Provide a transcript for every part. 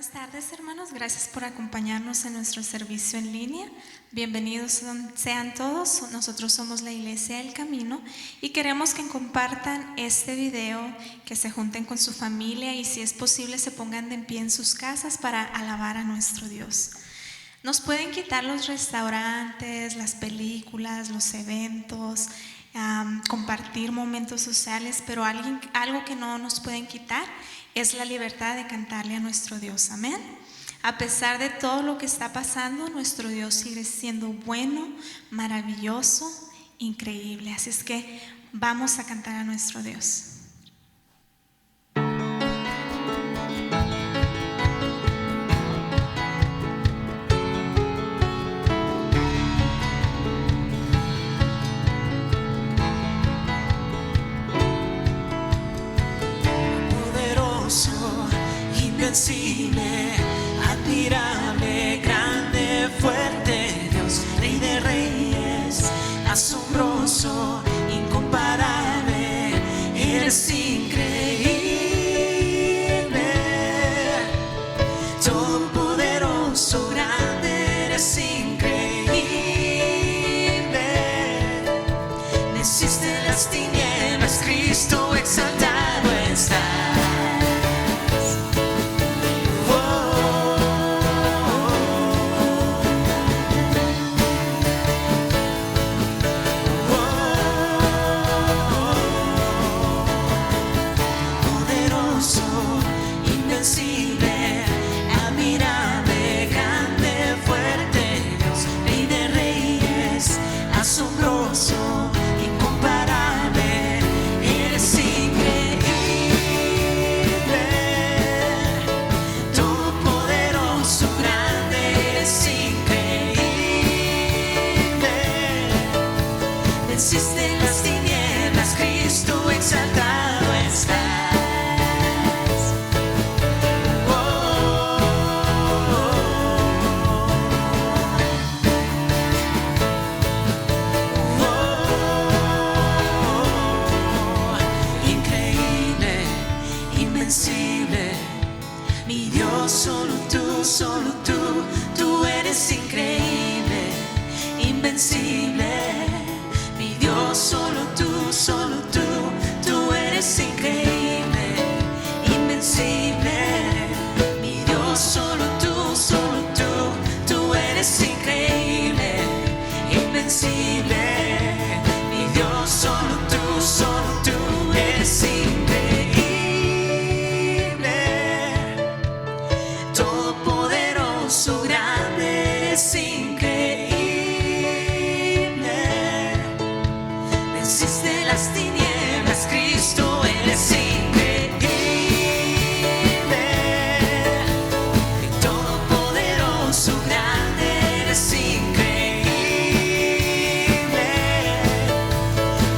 Buenas tardes, hermanos. Gracias por acompañarnos en nuestro servicio en línea. Bienvenidos sean todos. Nosotros somos la Iglesia del Camino y queremos que compartan este video, que se junten con su familia y, si es posible, se pongan de pie en sus casas para alabar a nuestro Dios. Nos pueden quitar los restaurantes, las películas, los eventos, compartir momentos sociales, pero algo que no nos pueden quitar es la libertad de cantarle a nuestro Dios. Amén. A pesar de todo lo que está pasando, nuestro Dios sigue siendo bueno, maravilloso, increíble. Así es que vamos a cantar a nuestro Dios. Invencible, admirable, grande, fuerte, Dios, Rey de Reyes, asombroso, incomparable, eres increíble, todopoderoso, grande, eres increíble, venciste las tinieblas, Cristo exaltado está. Venciste las tinieblas, Cristo exaltado estás. Increíble, invencible, mi Dios, solo tú eres increíble, invencible. Solo tú eres increíble, invencible. Mi Dios, solo tú eres increíble, invencible. Mi Dios, solo tú eres increíble, todopoderoso, grande, eres increíble. Venciste las tinieblas, Cristo, eres increíble, todopoderoso, grande, eres increíble.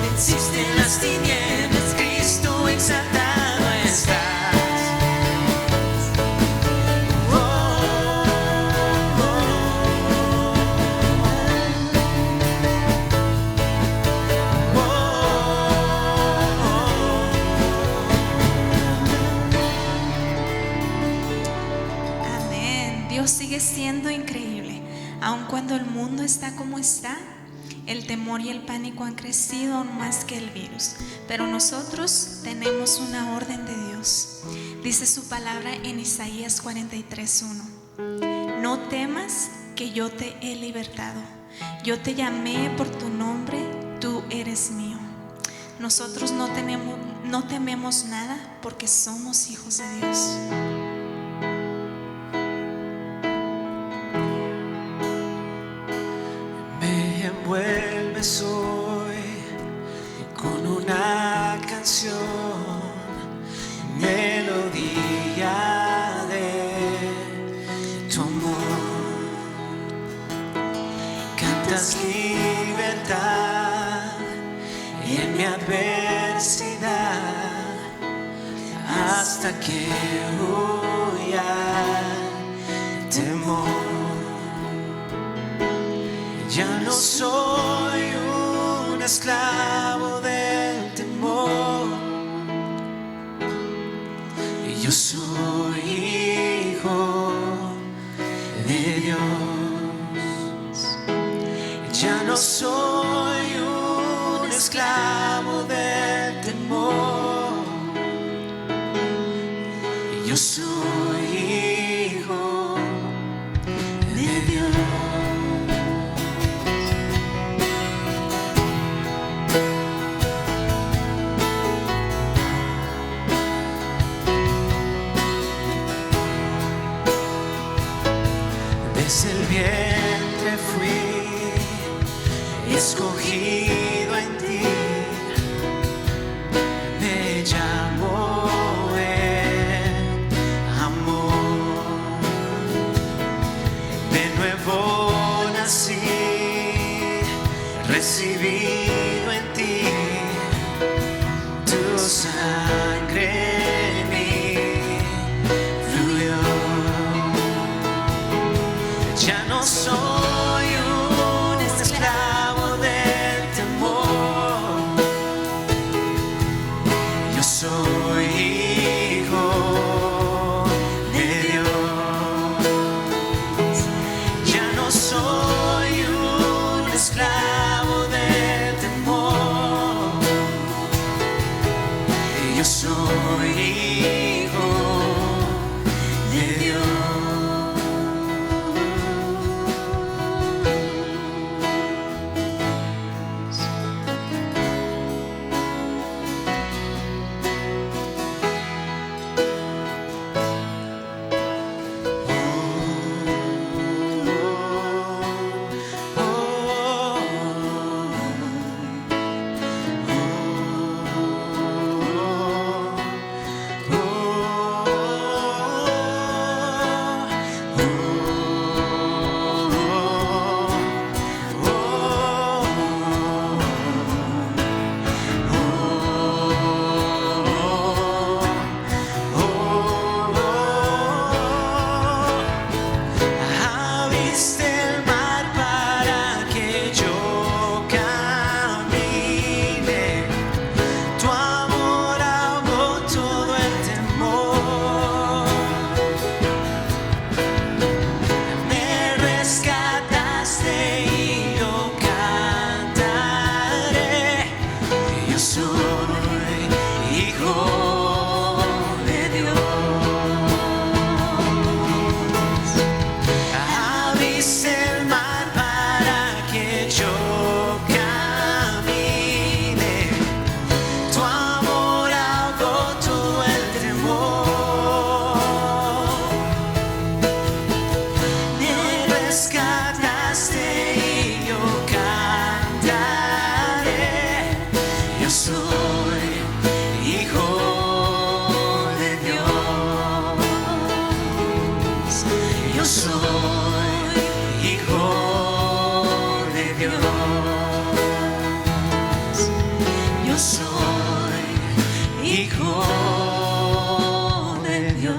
Venciste las tinieblas, Cristo, exaltado estás. Sigue siendo increíble, aun cuando el mundo está como está. El temor y el pánico han crecido aún más que el virus, pero nosotros tenemos una orden de Dios. Dice su palabra en Isaías 43:1: no temas, que yo te he libertado, yo te llamé por tu nombre, tú eres mío. Nosotros no tememos nada, porque somos hijos de Dios. Envuelves hoy con una canción, melodía de tu amor. Cantas libertad en mi adversidad, hasta que huya el temor. Ya no soy un esclavo del temor, yo soy hijo Ya no soy un esclavo del temor. Yo soy hijo de Dios. Desde el vientre fui escogido en ti, me llamó el amor. De nuevo nací, recibido en ti, tu sangre en mí fluyó. Ya no soy un esclavo del temor. Yo soy hijo de Dios. Ya no soy un esclavo del temor. Yo soy hijo de Dios. Abriste el mar para que yo camine. Tu amor ahogó todo el temor. Me rescataste y yo cantaré. Yo soy hijo de Dios. Abriste el mar para que yo camine. Tu amor ahogó todo el temor. Me rescataste y yo cantaré. Yo soy hijo de Dios. Yo soy hijo de Dios. Yo soy hijo de Dios.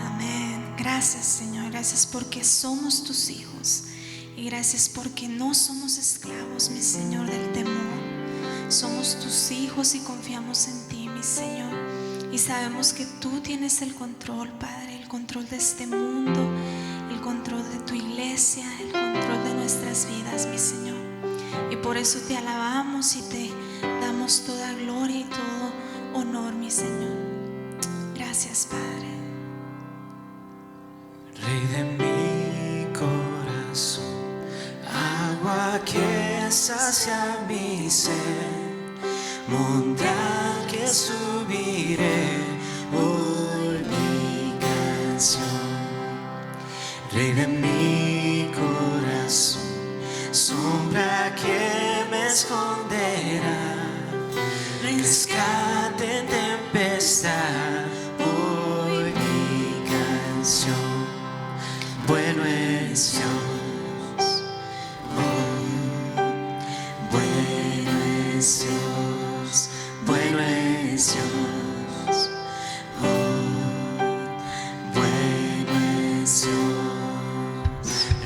Amén. Gracias, Señor. Gracias porque somos tus hijos. Y gracias porque no somos esclavos, mi Señor, del temor. Somos tus hijos y confiamos en ti, mi Señor. Y sabemos que tú tienes el control, Padre, el control de este mundo, el control de tu iglesia, el control de nuestras vidas, mi Señor. Y por eso te alabamos y te damos toda gloria y todo honor, mi Señor. Gracias, Padre. Rey de mi corazón, agua que sacia mi sed, montaña que subiré por mi canción. Rey de mi corazón, sombra que me esconderá, rescate en tempestad por mi canción. Bueno es Dios, bueno es Dios, bueno es Dios, bueno es Dios.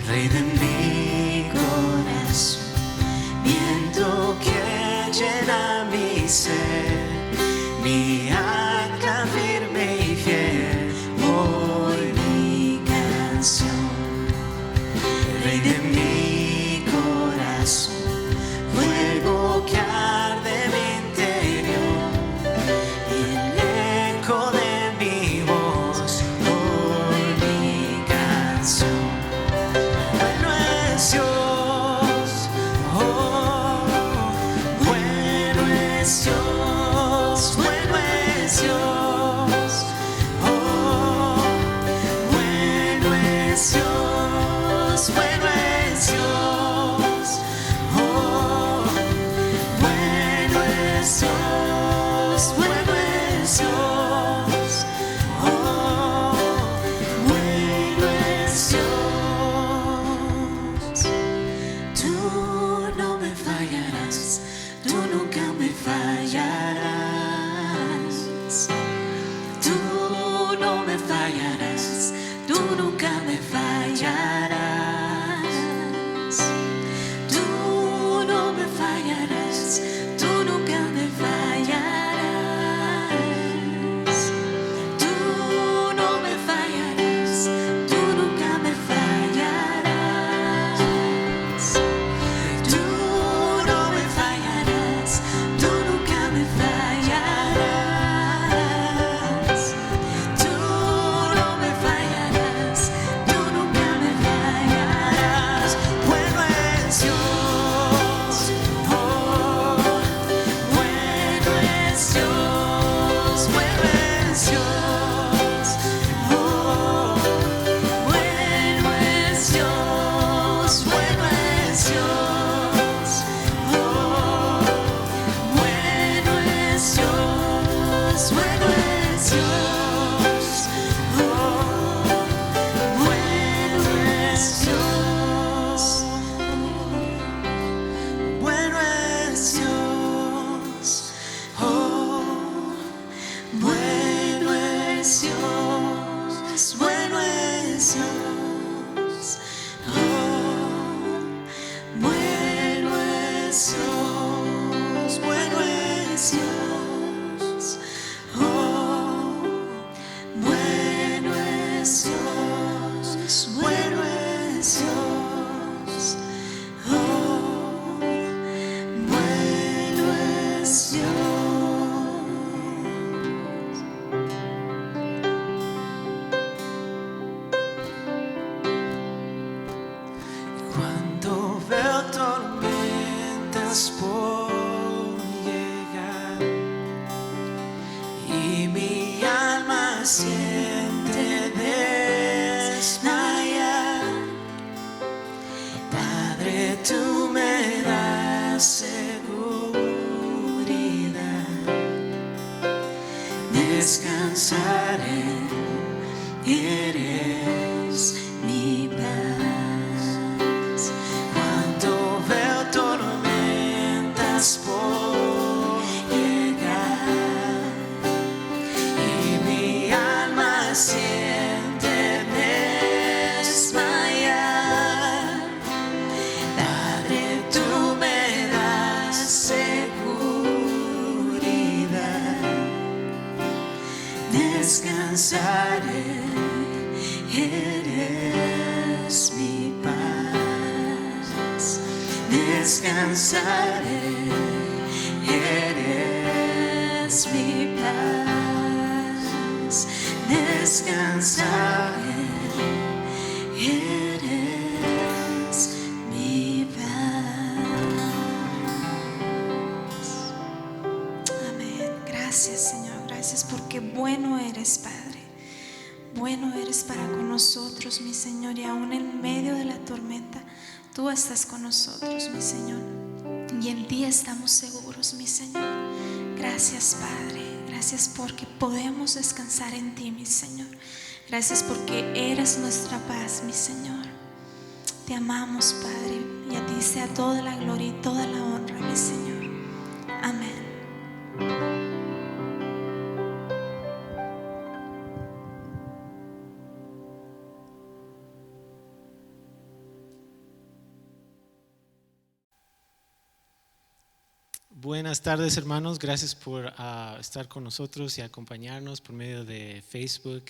Rey de mi corazón, viento que llena mi ser, mi ancla firme y fiel. nunca me fallarás. Tú no me fallarás, tú nunca me fallarás. Tú no me fallarás, tú nunca me fallarás. Tú no me fallarás, tú nunca me fallarás. Tú no me fallarás, tú nunca me fallarás. Bueno es Dios, oh, bueno es Dios, bueno es Dios, oh, bueno es Dios, bueno es Dios, oh, bueno es Dios, bueno es Dios, oh, bueno es Dios, bueno es Dios, oh, bueno es Dios, bueno es Dios, oh, bueno es Dios, bueno es Dios, oh, bueno es Dios, bueno es Dios, oh, bueno es Dios. Cuando veo tormentas por llegar y mi alma siente desmayar, Padre, tú me das seguridad, descansaré, eres mi paz. Cuando veo tormentas por llegar y mi alma siente desmayar, Padre, tú me das seguridad, descansaré, eres mi paz. Descansaré, eres mi paz. Descansaré, eres mi paz. Amén. Gracias, Señor. Gracias porque bueno eres, Padre. Bueno eres para con nosotros, mi Señor, y aún en medio de la tormenta, tú estás con nosotros, mi Señor. Y en ti estamos seguros, mi Señor. Gracias, Padre. Gracias porque podemos descansar en ti, mi Señor. Gracias porque eres nuestra paz, mi Señor. Te amamos, Padre, y a ti sea toda la gloria y toda la honra, mi Señor. Amén. Buenas tardes, hermanos. Gracias por estar con nosotros y acompañarnos por medio de Facebook.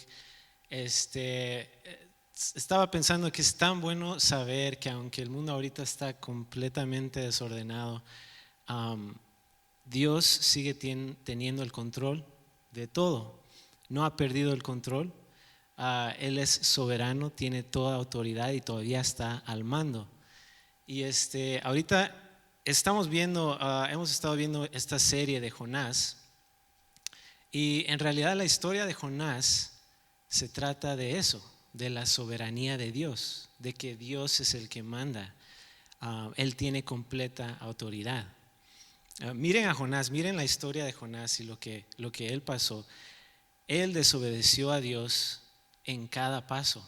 Estaba pensando que es tan bueno saber que aunque el mundo ahorita está completamente desordenado, Dios sigue teniendo el control de todo. No ha perdido el control. Él es soberano, tiene toda autoridad y todavía está al mando. Y ahorita hemos estado viendo esta serie de Jonás, y en realidad la historia de Jonás se trata de eso, de la soberanía de Dios, de que Dios es el que manda. Él tiene completa autoridad. Miren a Jonás, miren la historia de Jonás y lo que él pasó. Él desobedeció a Dios en cada paso.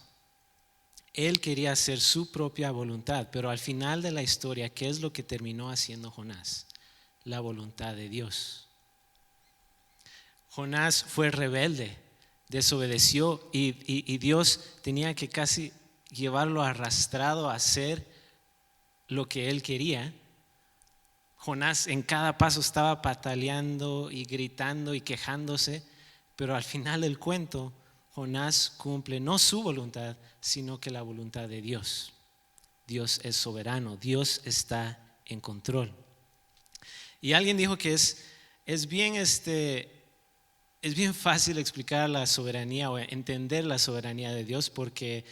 Él quería hacer su propia voluntad, pero al final de la historia, ¿qué es lo que terminó haciendo Jonás? La voluntad de Dios. Jonás fue rebelde, desobedeció y Dios tenía que casi llevarlo arrastrado a hacer lo que él quería. Jonás en cada paso estaba pataleando y gritando y quejándose, pero al final del cuento Jonás cumple no su voluntad, sino que la voluntad de Dios. Dios es soberano, Dios está en control. Y alguien dijo que es bien fácil explicar la soberanía o entender la soberanía de Dios, porque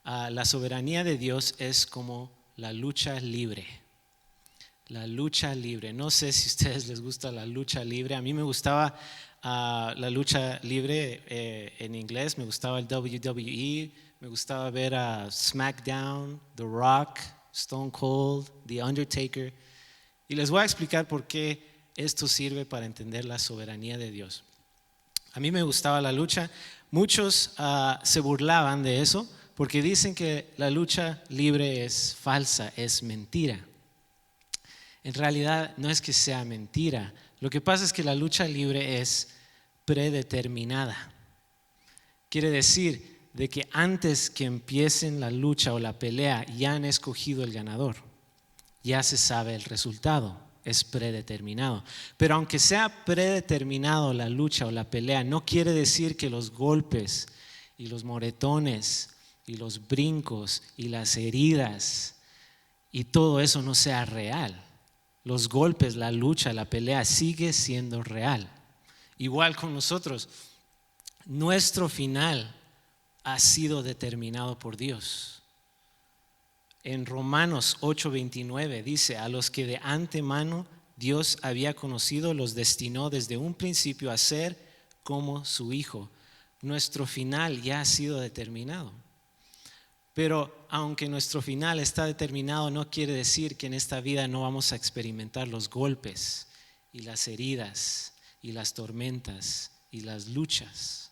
la soberanía de Dios es como la lucha libre. La lucha libre. No sé si a ustedes les gusta la lucha libre. A mí me gustaba la lucha libre en inglés. Me gustaba el WWE. Me gustaba ver a SmackDown, The Rock, Stone Cold, The Undertaker. Y les voy a explicar por qué esto sirve para entender la soberanía de Dios. A mí me gustaba la lucha. Muchos se burlaban de eso porque dicen que la lucha libre es falsa, es mentira. En realidad no es que sea mentira. Lo que pasa es que la lucha libre es predeterminada. Quiere decir de que antes que empiecen la lucha o la pelea ya han escogido el ganador. Ya se sabe el resultado, es predeterminado. Pero aunque sea predeterminado la lucha o la pelea, no quiere decir que los golpes y los moretones y los brincos y las heridas y todo eso no sea real. Los golpes, la lucha, la pelea sigue siendo real. Igual con nosotros, nuestro final ha sido determinado por Dios. En Romanos 8:29 dice: a los que de antemano Dios había conocido, los destinó desde un principio a ser como su Hijo. Nuestro final ya ha sido determinado. Pero aunque nuestro final está determinado, no quiere decir que en esta vida no vamos a experimentar los golpes y las heridas y las tormentas y las luchas.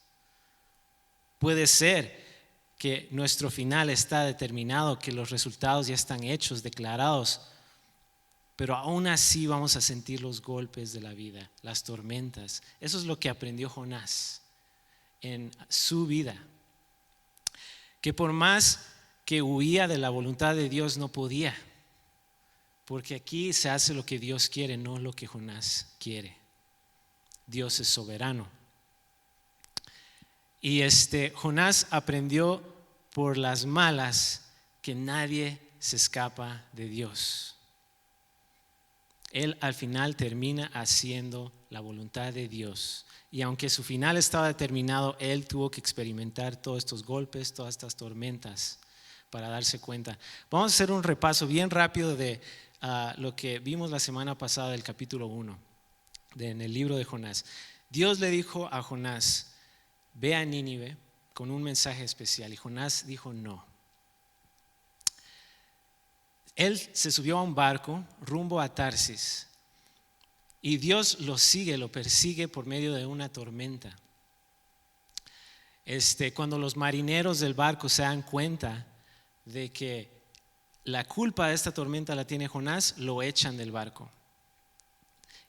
Puede ser que nuestro final está determinado, que los resultados ya están hechos, declarados, pero aún así vamos a sentir los golpes de la vida, las tormentas. Eso es lo que aprendió Jonás en su vida, que por más que huía de la voluntad de Dios no podía, porque aquí se hace lo que Dios quiere, no lo que Jonás quiere. Dios es soberano. Y Jonás aprendió por las malas que nadie se escapa de Dios. Él al final termina haciendo la voluntad de Dios. Y aunque su final estaba determinado, él tuvo que experimentar todos estos golpes, todas estas tormentas para darse cuenta. Vamos a hacer un repaso bien rápido de lo que vimos la semana pasada del capítulo 1 en el libro de Jonás. Dios le dijo a Jonás: ve a Nínive con un mensaje especial, y Jonás dijo no. Él se subió a un barco rumbo a Tarsis y Dios lo sigue, lo persigue por medio de una tormenta. Cuando los marineros del barco se dan cuenta de que la culpa de esta tormenta la tiene Jonás, lo echan del barco.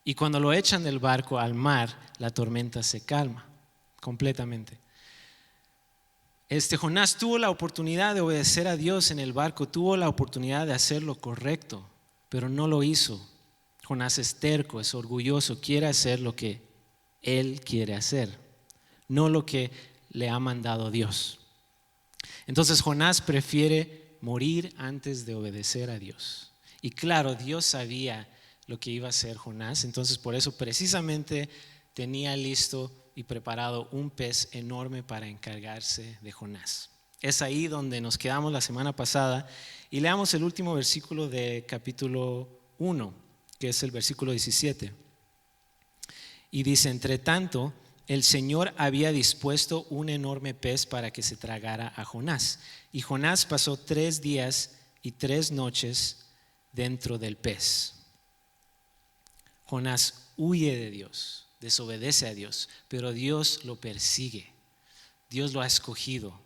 Y cuando lo echan del barco al mar, la tormenta se calma completamente. Jonás tuvo la oportunidad de obedecer a Dios en el barco, tuvo la oportunidad de hacer lo correcto, pero no lo hizo. Jonás es terco, es orgulloso, quiere hacer lo que él quiere hacer, no lo que le ha mandado Dios. Entonces Jonás prefiere morir antes de obedecer a Dios. Y claro, Dios sabía lo que iba a hacer Jonás, entonces por eso precisamente tenía listo y preparado un pez enorme para encargarse de Jonás. Es ahí donde nos quedamos la semana pasada, y leamos el último versículo de capítulo 1, que es el versículo 17. Y dice: entre tanto, el Señor había dispuesto un enorme pez para que se tragara a Jonás. Y Jonás pasó 3 días y 3 noches dentro del pez. Jonás huye de Dios, desobedece a Dios, pero Dios lo persigue. Dios lo ha escogido,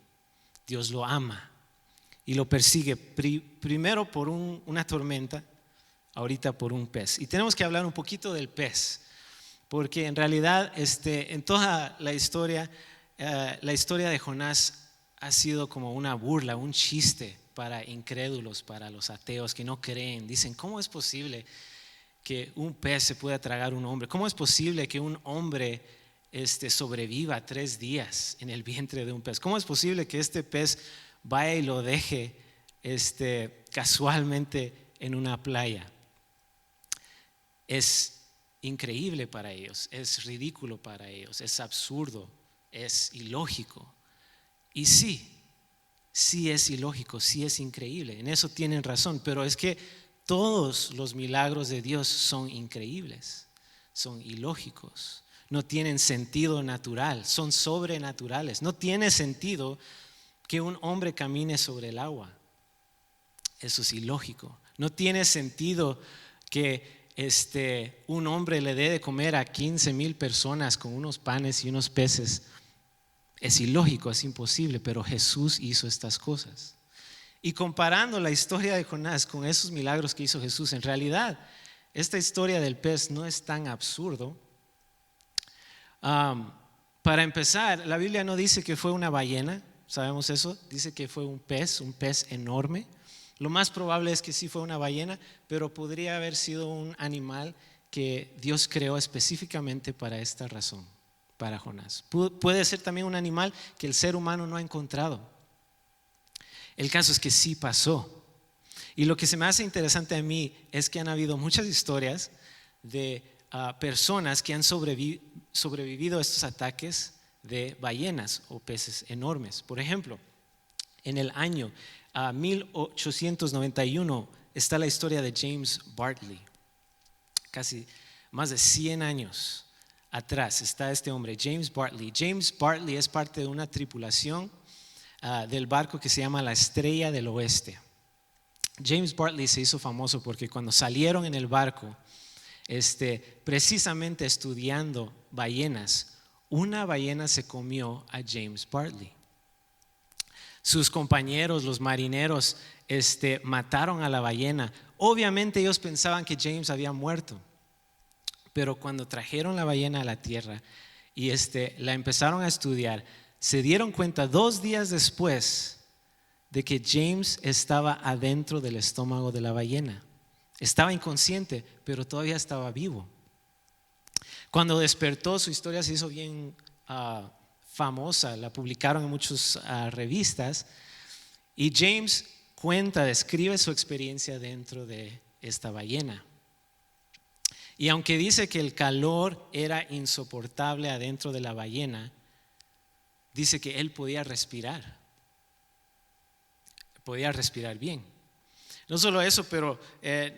Dios lo ama y lo persigue primero por una tormenta, ahorita por un pez. Y tenemos que hablar un poquito del pez, porque en realidad en toda la historia la historia de Jonás ha sido como una burla, un chiste para incrédulos, para los ateos que no creen. Dicen, ¿cómo es posible que un pez se pueda tragar un hombre? ¿Cómo es posible que un hombre sobreviva 3 días en el vientre de un pez? ¿Cómo es posible que este pez vaya y lo deje casualmente en una playa? Es increíble para ellos, es ridículo para ellos, es absurdo, es ilógico. Y sí es ilógico, sí es increíble, en eso tienen razón, pero es que todos los milagros de Dios son increíbles, son ilógicos, no tienen sentido natural, son sobrenaturales. No tiene sentido que un hombre camine sobre el agua, eso es ilógico. No tiene sentido que un hombre le dé de comer a 15,000 personas con unos panes y unos peces. Es ilógico, es imposible, pero Jesús hizo estas cosas. Y comparando la historia de Jonás con esos milagros que hizo Jesús, en realidad esta historia del pez no es tan absurdo. Para empezar, la Biblia no dice que fue una ballena, ¿sabemos eso? Dice que fue un pez enorme. Lo más probable es que sí fue una ballena, pero podría haber sido un animal que Dios creó específicamente para esta razón, para Jonás. Puede ser también un animal que el ser humano no ha encontrado. El caso es que sí pasó. Y lo que se me hace interesante a mí es que han habido muchas historias de personas que han sobrevivido a estos ataques de ballenas o peces enormes. Por ejemplo, en el año 1891 está la historia de James Bartley. Casi más de 100 años atrás está este hombre, James Bartley. James Bartley es parte de una tripulación del barco que se llama la Estrella del Oeste. James Bartley se hizo famoso porque cuando salieron en el barco, precisamente estudiando ballenas, una ballena se comió a James Bartley. Sus compañeros, los marineros, mataron a la ballena. Obviamente ellos pensaban que James había muerto, pero cuando trajeron la ballena a la tierra y la empezaron a estudiar, se dieron cuenta 2 días después de que James estaba adentro del estómago de la ballena. Estaba inconsciente, pero todavía estaba vivo. Cuando despertó, su historia se hizo bien famosa, la publicaron en muchas revistas, y James describe su experiencia dentro de esta ballena. Y aunque dice que el calor era insoportable adentro de la ballena, dice que él podía respirar bien. No solo eso, pero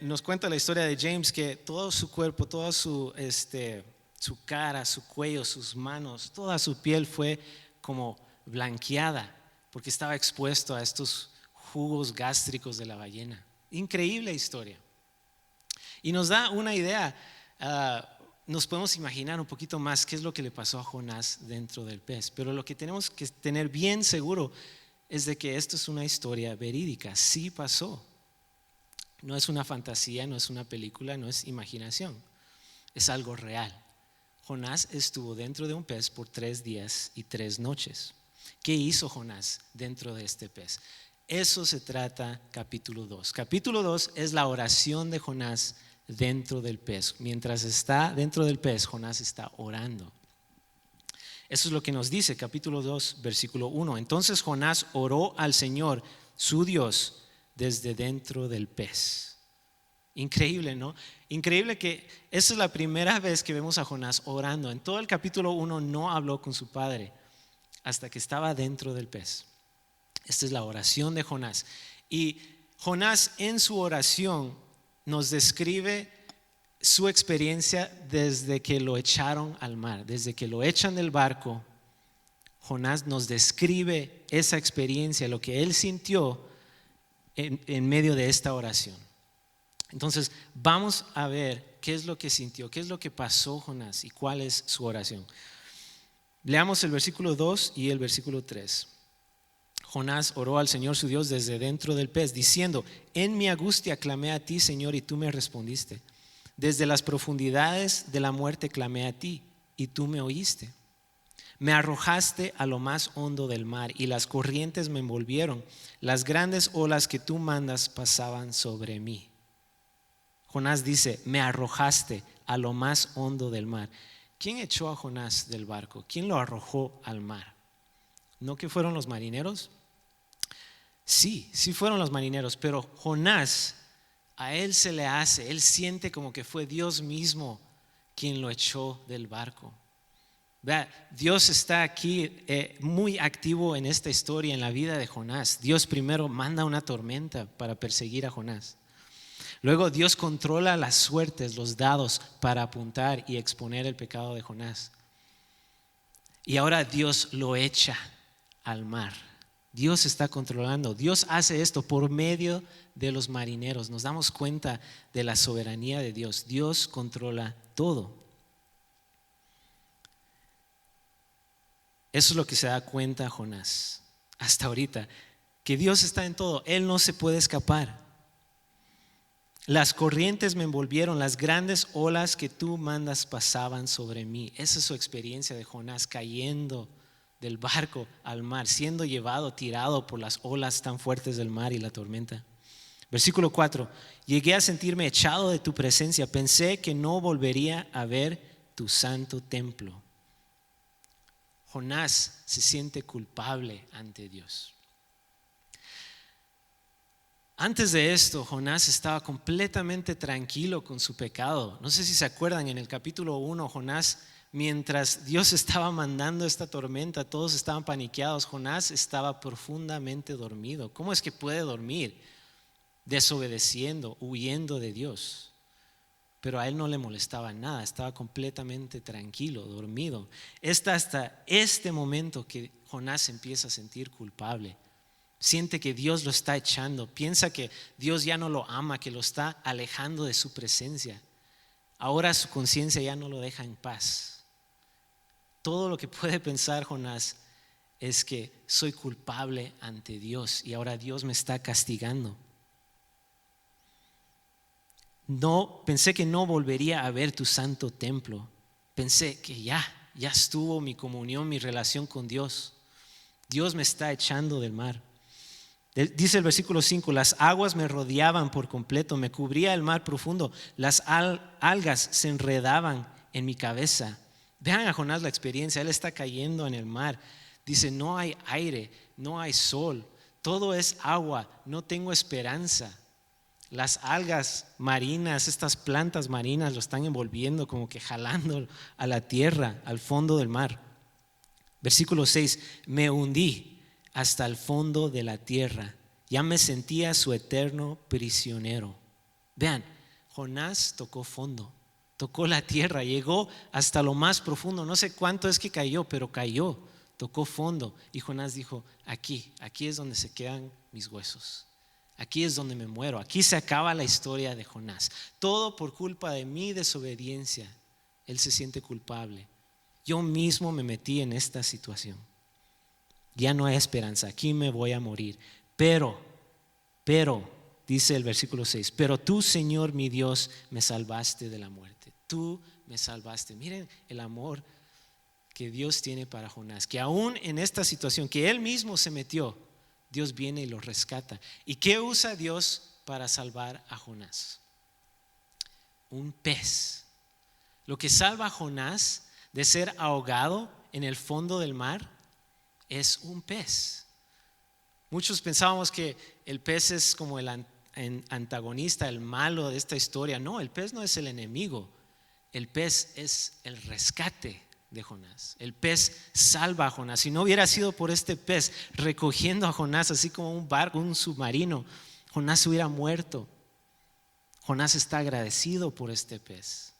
nos cuenta la historia de James que todo su cuerpo, toda su cara, su cuello, sus manos, toda su piel fue como blanqueada porque estaba expuesto a estos jugos gástricos de la ballena. Increíble historia. Y nos da una idea, nos podemos imaginar un poquito más qué es lo que le pasó a Jonás dentro del pez. Pero lo que tenemos que tener bien seguro es de que esto es una historia verídica, sí pasó. No es una fantasía, no es una película, no es imaginación, es algo real. Jonás estuvo dentro de un pez por 3 días y 3 noches. ¿Qué hizo Jonás dentro de este pez? Eso se trata capítulo 2. Capítulo 2 es la oración de Jonás dentro del pez. Mientras está dentro del pez, Jonás está orando. Eso es lo que nos dice capítulo 2, versículo 1. Entonces Jonás oró al Señor, su Dios, desde dentro del pez. Increíble, ¿no? Increíble que esa es la primera vez que vemos a Jonás orando. En todo el capítulo 1 no habló con su padre hasta que estaba dentro del pez. Esta es la oración de Jonás. Y Jonás en su oración nos describe su experiencia desde que lo echaron al mar, desde que lo echan del barco. Jonás nos describe esa experiencia, lo que él sintió en medio de esta oración. Entonces vamos a ver qué es lo que sintió, qué es lo que pasó Jonás y cuál es su oración. Leamos el versículo 2 y el versículo 3. Jonás oró al Señor su Dios desde dentro del pez, diciendo: en mi angustia clamé a ti, Señor, y tú me respondiste. Desde las profundidades de la muerte clamé a ti, y tú me oíste. Me arrojaste a lo más hondo del mar y las corrientes me envolvieron. Las grandes olas que tú mandas pasaban sobre mí. Jonás dice, me arrojaste a lo más hondo del mar. ¿Quién echó a Jonás del barco? ¿Quién lo arrojó al mar? ¿No que fueron los marineros? Sí fueron los marineros, pero Jonás, a él se le hace, él siente como que fue Dios mismo quien lo echó del barco. Vea, Dios está aquí muy activo en esta historia, en la vida de Jonás. Dios primero manda una tormenta para perseguir a Jonás. Luego Dios controla las suertes, los dados para apuntar y exponer el pecado de Jonás. Y ahora Dios lo echa al mar. Dios está controlando. Dios hace esto por medio de los marineros. Nos damos cuenta de la soberanía de Dios. Dios controla todo. Eso es lo que se da cuenta Jonás hasta ahorita, que Dios está en todo. Él no se puede escapar. Las corrientes me envolvieron, las grandes olas que tú mandas pasaban sobre mí. Esa es su experiencia de Jonás, cayendo del barco al mar, siendo llevado, tirado por las olas tan fuertes del mar y la tormenta. Versículo 4, llegué a sentirme echado de tu presencia, pensé que no volvería a ver tu santo templo. Jonás se siente culpable ante Dios. Antes de esto, Jonás estaba completamente tranquilo con su pecado. No sé si se acuerdan, en el capítulo 1, Jonás, mientras Dios estaba mandando esta tormenta, todos estaban paniqueados. Jonás estaba profundamente dormido. ¿Cómo es que puede dormir? Desobedeciendo, huyendo de Dios. Pero a él no le molestaba nada, estaba completamente tranquilo, dormido. Hasta este momento que Jonás empieza a sentir culpable. Siente que Dios lo está echando, piensa que Dios ya no lo ama, que lo está alejando de su presencia. Ahora su conciencia ya no lo deja en paz. Todo lo que puede pensar Jonás es que soy culpable ante Dios y ahora Dios me está castigando. No, pensé que no volvería a ver tu santo templo. Pensé que ya estuvo mi comunión, mi relación con Dios. Dios me está echando del mar. Dice el versículo 5, las aguas me rodeaban por completo, me cubría el mar profundo, las algas se enredaban en mi cabeza. Vean a Jonás la experiencia, él está cayendo en el mar. Dice, no hay aire, no hay sol, todo es agua, no tengo esperanza. Las algas marinas, estas plantas marinas lo están envolviendo, como que jalando a la tierra, al fondo del mar. Versículo 6, me hundí hasta el fondo de la tierra, ya me sentía su eterno prisionero. Vean, Jonás tocó fondo, tocó la tierra, llegó hasta lo más profundo. No sé cuánto es que cayó, pero cayó, tocó fondo. Y Jonás dijo, aquí es donde se quedan mis huesos. Aquí es donde me muero, aquí se acaba la historia de Jonás. Todo por culpa de mi desobediencia. Él se siente culpable. Yo mismo me metí en esta situación. Ya no hay esperanza, aquí me voy a morir. Pero, dice el versículo 6, pero tú, Señor mi Dios, me salvaste de la muerte. Tú me salvaste. Miren el amor que Dios tiene para Jonás, que aún en esta situación que él mismo se metió, Dios viene y lo rescata. ¿Y qué usa Dios para salvar a Jonás? Un pez. Lo que salva a Jonás de ser ahogado en el fondo del mar es un pez. Muchos pensábamos que el pez es como el antagonista, el malo de esta historia. No, el pez no es el enemigo. El pez es el rescate de Jonás. El pez salva a Jonás. Si no hubiera sido por este pez recogiendo a Jonás, así como un barco, un submarino, Jonás hubiera muerto. Jonás está agradecido por este pez.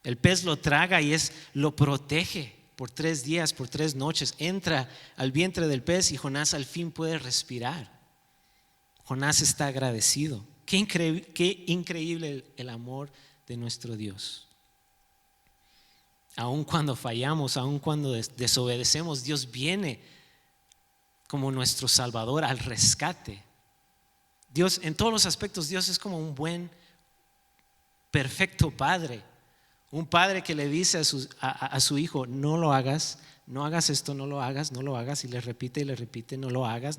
El pez lo traga y lo protege por 3 días, por 3 noches. Entra al vientre del pez y Jonás al fin puede respirar. Jonás está agradecido. Qué increíble el amor de nuestro Dios. Aun cuando fallamos, aun cuando desobedecemos, Dios viene como nuestro Salvador al rescate. Dios, en todos los aspectos, Dios es como un buen, perfecto padre. Un padre que le dice a su hijo, no lo hagas, no hagas esto, no lo hagas, no lo hagas, y le repite, no lo hagas,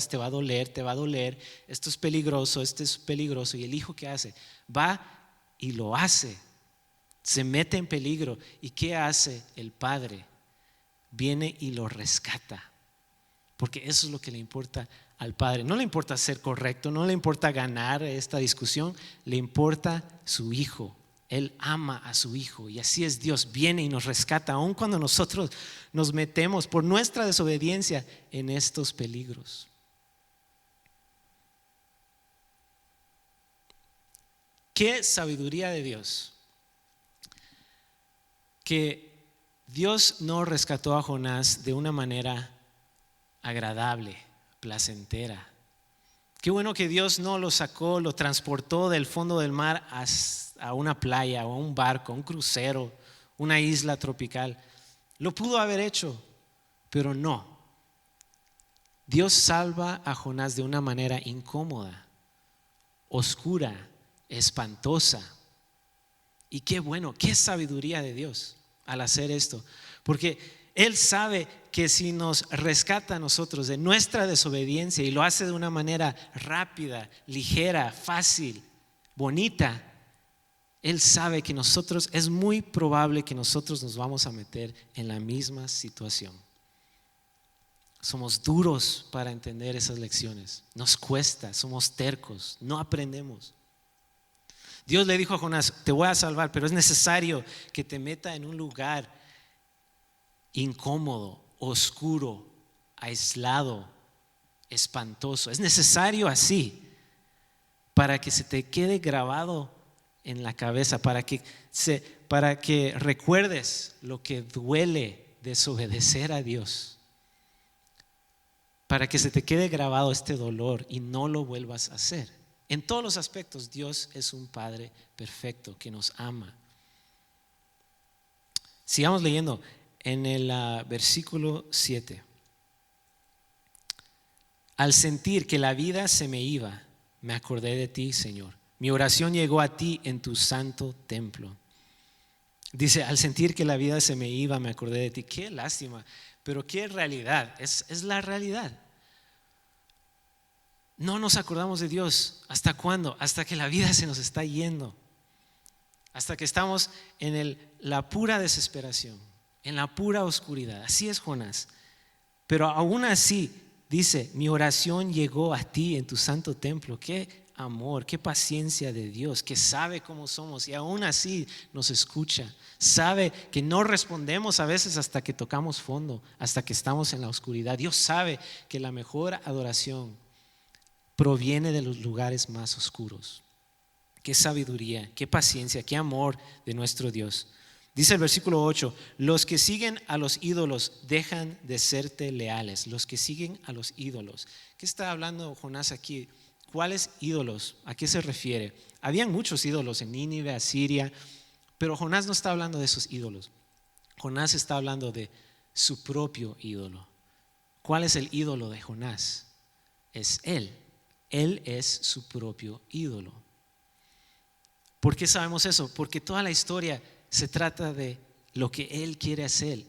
te va a doler, esto es peligroso, y el hijo ¿qué hace? Va y lo hace, se mete en peligro. ¿Y qué hace el padre? Viene y lo rescata, porque eso es lo que le importa al padre. No le importa ser correcto, no le importa ganar esta discusión, le importa su hijo. Él ama a su hijo, y así es Dios, viene y nos rescata aun cuando nosotros nos metemos por nuestra desobediencia en estos peligros. Qué sabiduría de Dios, que Dios no rescató a Jonás de una manera agradable, placentera. Qué bueno que Dios no lo sacó, lo transportó del fondo del mar a una playa o a un barco, un crucero, una isla tropical. Lo pudo haber hecho, pero no. Dios salva a Jonás de una manera incómoda, oscura, espantosa. Y qué bueno, qué sabiduría de Dios al hacer esto, porque Él sabe que si nos rescata a nosotros de nuestra desobediencia y lo hace de una manera rápida, ligera, fácil, bonita, Él sabe que nosotros, es muy probable que nosotros nos vamos a meter en la misma situación. Somos duros para entender esas lecciones, nos cuesta, somos tercos, no aprendemos. Dios le dijo a Jonás, te voy a salvar, pero es necesario que te meta en un lugar incómodo, oscuro, aislado, espantoso. Es necesario así para que se te quede grabado en la cabeza, para que recuerdes lo que duele desobedecer a Dios, para que se te quede grabado este dolor y no lo vuelvas a hacer. En todos los aspectos, Dios es un Padre perfecto que nos ama. Sigamos leyendo en el versículo 7. Al sentir que la vida se me iba, me acordé de ti, Señor. Mi oración llegó a ti en tu santo templo. Dice, al sentir que la vida se me iba, me acordé de ti. Qué lástima, pero qué realidad, es la realidad. No nos acordamos de Dios. ¿Hasta cuándo? Hasta que la vida se nos está yendo. Hasta que estamos en la pura desesperación, en la pura oscuridad. Así es Jonás. Pero aún así, dice, mi oración llegó a ti en tu santo templo. Qué amor, qué paciencia de Dios, que sabe cómo somos y aún así nos escucha. Sabe que no respondemos a veces hasta que tocamos fondo, hasta que estamos en la oscuridad. Dios sabe que la mejor adoración proviene de los lugares más oscuros. Qué sabiduría, qué paciencia, qué amor de nuestro Dios. Dice el versículo 8, los que siguen a los ídolos dejan de serte leales. Los que siguen a los ídolos. ¿Qué está hablando Jonás aquí? ¿Cuáles ídolos? ¿A qué se refiere? Habían muchos ídolos en Nínive, Asiria, pero Jonás no está hablando de esos ídolos. Jonás está hablando de su propio ídolo. ¿Cuál es el ídolo de Jonás? Es él. Él es su propio ídolo. ¿Por qué sabemos eso? Porque toda la historia se trata de lo que él quiere hacer.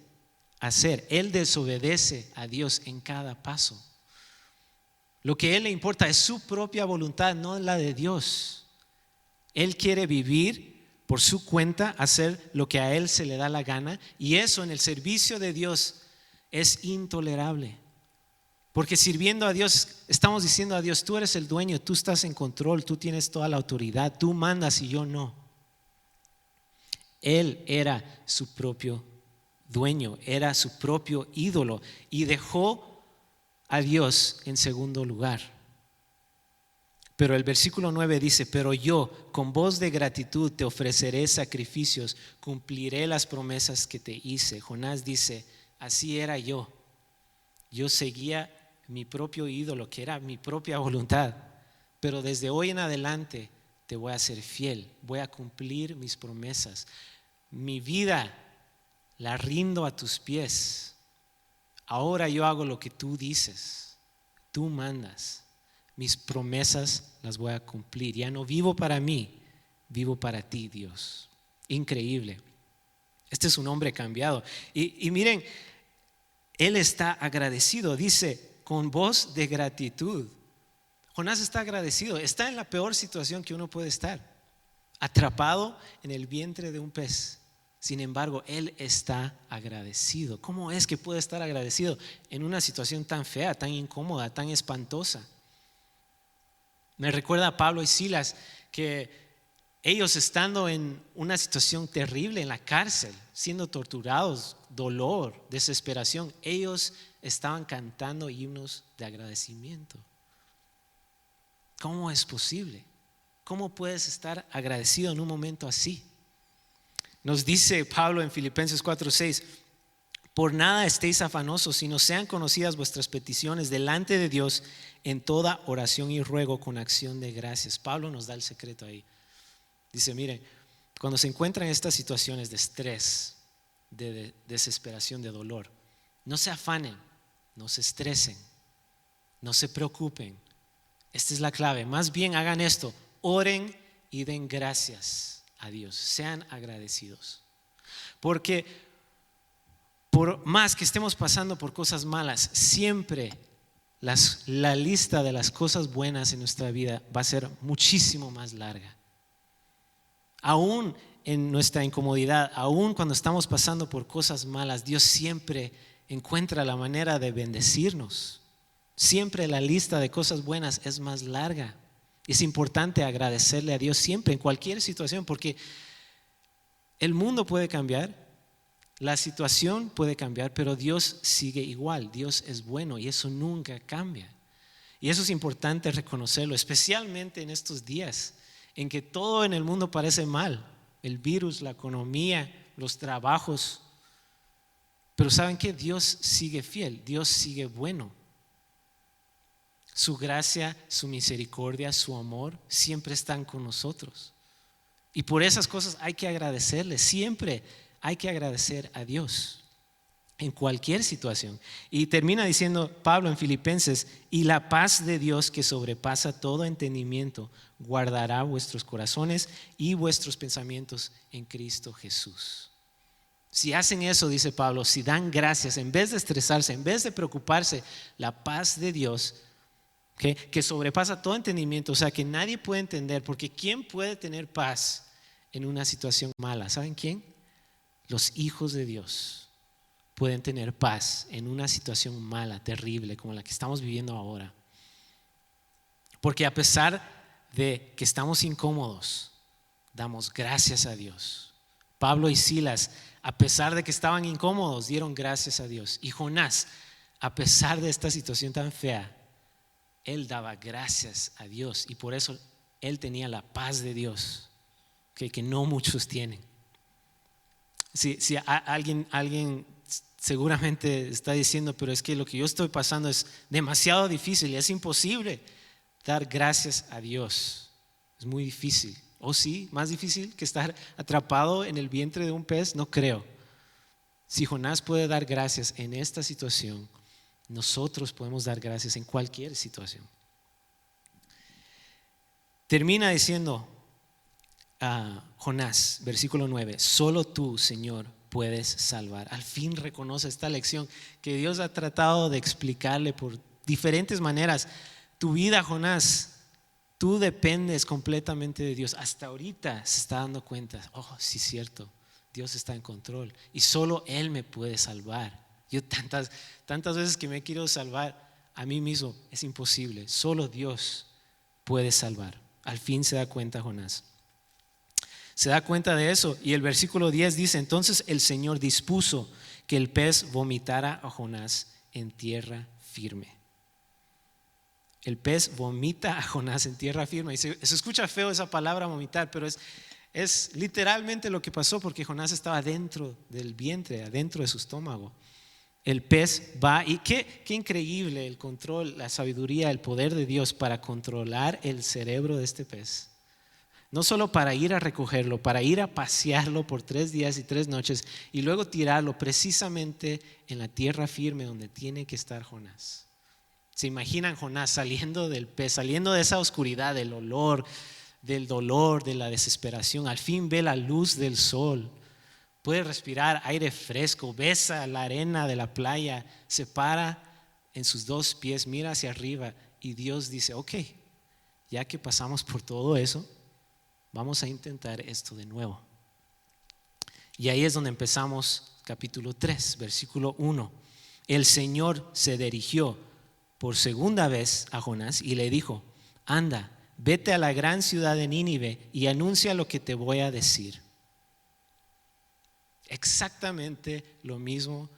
Él desobedece a Dios en cada paso. Lo que a él le importa es su propia voluntad, no la de Dios. Él quiere vivir por su cuenta, hacer lo que a él se le da la gana, y eso en el servicio de Dios es intolerable. Porque sirviendo a Dios, estamos diciendo a Dios, tú eres el dueño, tú estás en control, tú tienes toda la autoridad, tú mandas y yo no. Él era su propio dueño, era su propio ídolo y dejó a Dios en segundo lugar. Pero el versículo 9 dice, pero yo con voz de gratitud te ofreceré sacrificios, cumpliré las promesas que te hice. Jonás dice, así era yo. Yo seguía mi propio ídolo, que era mi propia voluntad, pero desde hoy en adelante te voy a ser fiel, voy a cumplir mis promesas. Mi vida la rindo a tus pies. Ahora yo hago lo que tú dices, tú mandas. Mis promesas las voy a cumplir. Ya no vivo para mí, vivo para ti, Dios. Increíble. Este es un hombre cambiado. Y miren, Él está agradecido, dice, con voz de gratitud. Jonás está agradecido, está en la peor situación que uno puede estar, atrapado en el vientre de un pez. Sin embargo, él está agradecido. ¿Cómo es que puede estar agradecido en una situación tan fea, tan incómoda, tan espantosa? Me recuerda a Pablo y Silas, que ellos estando en una situación terrible en la cárcel, siendo torturados, dolor, desesperación, ellos estaban cantando himnos de agradecimiento. ¿Cómo es posible? ¿Cómo puedes estar agradecido en un momento así? Nos dice Pablo en Filipenses 4:6: por nada estéis afanosos, sino sean conocidas vuestras peticiones delante de Dios en toda oración y ruego con acción de gracias. Pablo nos da el secreto ahí. Dice, mire, cuando se encuentran en estas situaciones de estrés, de desesperación, de dolor, no se afanen, no se estresen, no se preocupen. Esta es la clave. Más bien hagan esto: oren y den gracias a Dios, sean agradecidos. Porque por más que estemos pasando por cosas malas, siempre la lista de las cosas buenas en nuestra vida va a ser muchísimo más larga. Aún en nuestra incomodidad, aún cuando estamos pasando por cosas malas, Dios siempre encuentra la manera de bendecirnos. Siempre la lista de cosas buenas es más larga. Es importante agradecerle a Dios siempre, en cualquier situación, porque el mundo puede cambiar, la situación puede cambiar, pero Dios sigue igual. Dios es bueno y eso nunca cambia. Y eso es importante reconocerlo, especialmente en estos días en que todo en el mundo parece mal: el virus, la economía, los trabajos. Pero ¿saben qué? Dios sigue fiel, Dios sigue bueno. Su gracia, su misericordia, su amor siempre están con nosotros. Y por esas cosas hay que agradecerle. Siempre hay que agradecer a Dios en cualquier situación. Y termina diciendo Pablo en Filipenses: y la paz de Dios, que sobrepasa todo entendimiento, guardará vuestros corazones y vuestros pensamientos en Cristo Jesús. Si hacen eso, dice Pablo, si dan gracias, en vez de estresarse, en vez de preocuparse, la paz de Dios, que sobrepasa todo entendimiento, o sea, que nadie puede entender, porque ¿quién puede tener paz en una situación mala? ¿Saben quién? Los hijos de Dios pueden tener paz en una situación mala, terrible, como la que estamos viviendo ahora. Porque a pesar de que estamos incómodos, damos gracias a Dios. Pablo y Silas, a pesar de que estaban incómodos, dieron gracias a Dios. Y Jonás, a pesar de esta situación tan fea, él daba gracias a Dios, y por eso él tenía la paz de Dios, que no muchos tienen. Si alguien seguramente está diciendo, pero es que lo que yo estoy pasando es demasiado difícil y es imposible dar gracias a Dios. Es muy difícil. ¿O sí? ¿Más difícil que estar atrapado en el vientre de un pez? No creo. Si Jonás puede dar gracias en esta situación, nosotros podemos dar gracias en cualquier situación. Termina diciendo Jonás, versículo 9: solo tú, Señor, puedes salvar. Al fin reconoce esta lección que Dios ha tratado de explicarle por diferentes maneras. Tu vida, Jonás, tú dependes completamente de Dios. Hasta ahorita se está dando cuenta: oh, sí es cierto, Dios está en control y solo Él me puede salvar. Yo tantas veces que me he querido salvar a mí mismo, es imposible. Solo Dios puede salvar. Al fin se da cuenta Jonás. Se da cuenta de eso, y el versículo 10 dice: entonces el Señor dispuso que el pez vomitara a Jonás en tierra firme. El pez vomita a Jonás en tierra firme. Y se escucha feo esa palabra vomitar, pero es literalmente lo que pasó, porque Jonás estaba dentro del vientre, adentro de su estómago. El pez va, y qué increíble el control, la sabiduría, el poder de Dios para controlar el cerebro de este pez. No solo para ir a recogerlo, para ir a pasearlo por 3 días y 3 noches y luego tirarlo precisamente en la tierra firme donde tiene que estar Jonás. ¿Se imaginan Jonás saliendo del pez, saliendo de esa oscuridad, del olor, del dolor, de la desesperación? Al fin ve la luz del sol, puede respirar aire fresco, besa la arena de la playa, se para en sus dos pies, mira hacia arriba y Dios dice, ok, ya que pasamos por todo eso, vamos a intentar esto de nuevo. Y ahí es donde empezamos capítulo 3, versículo 1. El Señor se dirigió por segunda vez a Jonás y le dijo, anda, vete a la gran ciudad de Nínive y anuncia lo que te voy a decir. Exactamente lo mismo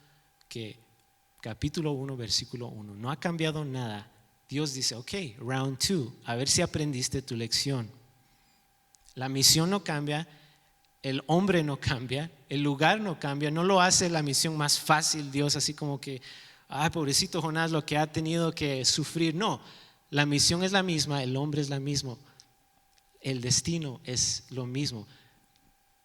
que capítulo 1, versículo 1. No ha cambiado nada. Dios dice, ok, round 2, a ver si aprendiste tu lección. La misión no cambia, el hombre no cambia, el lugar no cambia, no lo hace la misión más fácil Dios, así como que, pobrecito Jonás lo que ha tenido que sufrir. No, la misión es la misma, el hombre es la misma, el destino es lo mismo.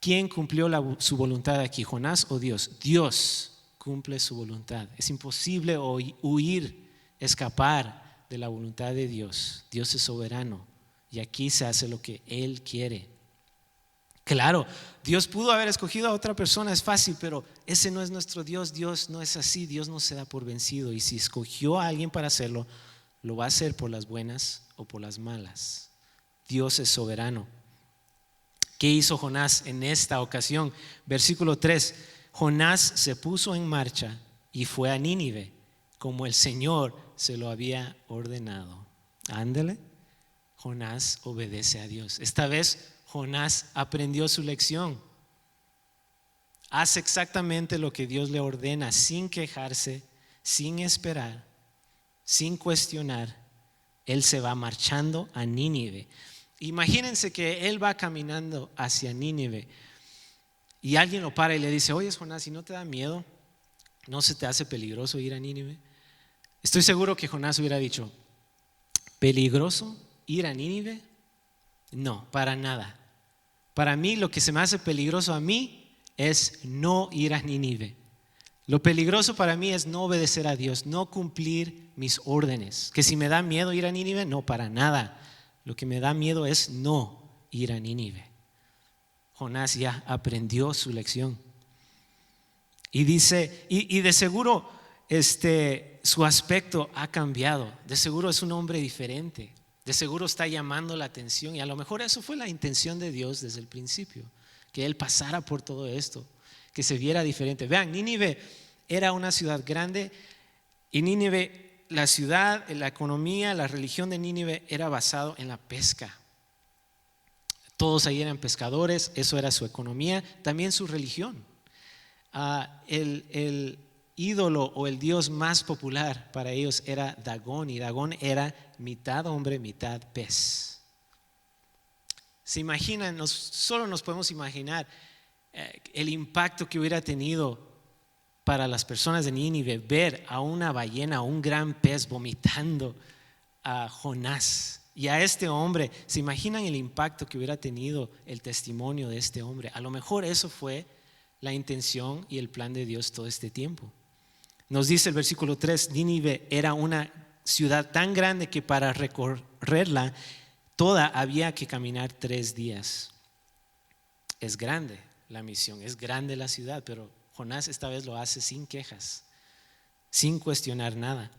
¿Quién cumplió su voluntad aquí, Jonás o Dios? Dios cumple su voluntad. Es imposible huir, escapar de la voluntad de Dios. Dios es soberano y aquí se hace lo que Él quiere. Claro, Dios pudo haber escogido a otra persona, es fácil, pero ese no es nuestro Dios. Dios no es así, Dios no se da por vencido y si escogió a alguien para hacerlo, lo va a hacer por las buenas o por las malas. Dios es soberano. ¿Qué hizo Jonás en esta ocasión? Versículo 3, Jonás se puso en marcha y fue a Nínive, como el Señor se lo había ordenado. Ándele, Jonás obedece a Dios. Esta vez Jonás aprendió su lección. Hace exactamente lo que Dios le ordena, sin quejarse, sin esperar, sin cuestionar. Él se va marchando a Nínive. Imagínense que él va caminando hacia Nínive y alguien lo para y le dice, oye Jonás, ¿si no te da miedo? ¿No se te hace peligroso ir a Nínive? Estoy seguro que Jonás hubiera dicho, ¿peligroso ir a Nínive? No, para nada. Para mí lo que se me hace peligroso a mí es no ir a Nínive. Lo peligroso para mí es no obedecer a Dios, no cumplir mis órdenes. Que si me da miedo ir a Nínive, no, para nada. Lo que me da miedo es no ir a Nínive. Jonás ya aprendió su lección. Y dice, y de seguro su aspecto ha cambiado. De seguro es un hombre diferente. De seguro está llamando la atención. Y a lo mejor eso fue la intención de Dios desde el principio. Que él pasara por todo esto. Que se viera diferente. Vean, Nínive era una ciudad grande. Y Nínive, la ciudad, la economía, la religión de Nínive era basado en la pesca. Todos ahí eran pescadores, eso era su economía, también su religión. El ídolo o el dios más popular para ellos era Dagón, y Dagón era mitad hombre, mitad pez. Se imaginan, solo nos podemos imaginar el impacto que hubiera tenido para las personas de Nínive ver a una ballena, a un gran pez vomitando a Jonás y a este hombre. ¿Se imaginan el impacto que hubiera tenido el testimonio de este hombre? A lo mejor eso fue la intención y el plan de Dios todo este tiempo. Nos dice el versículo 3, Nínive era una ciudad tan grande que para recorrerla toda había que caminar 3 días. Es grande la misión, es grande la ciudad, pero Jonás esta vez lo hace sin quejas, sin cuestionar nada.